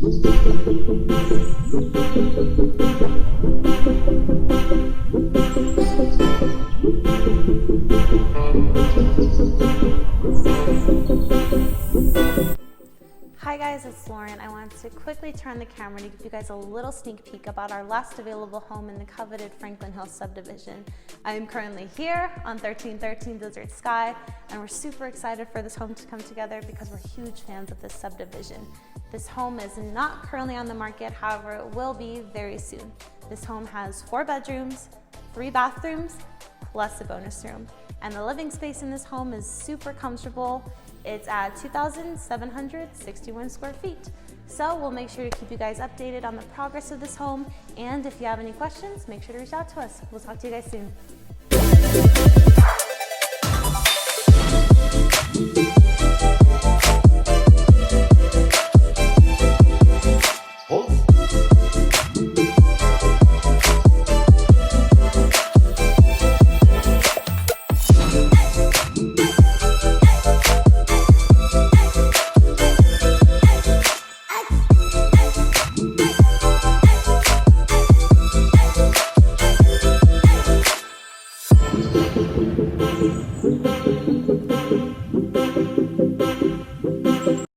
Hi guys, it's Lauren. I wanted to quickly turn the camera to give you guys a little sneak peek about our last available home in the coveted Franklin Hills subdivision. I am currently here on 1313 Desert Sky, and we're super excited for this home to come together because we're huge fans of this subdivision. This home is not currently on the market, however, it will be very soon. This home has 4 bedrooms, 3 bathrooms, plus a bonus room. And the living space in this home is super comfortable. It's at 2,761 square feet. So we'll make sure to keep you guys updated on the progress of this home. And if you have any questions, make sure to reach out to us. We'll talk to you guys soon.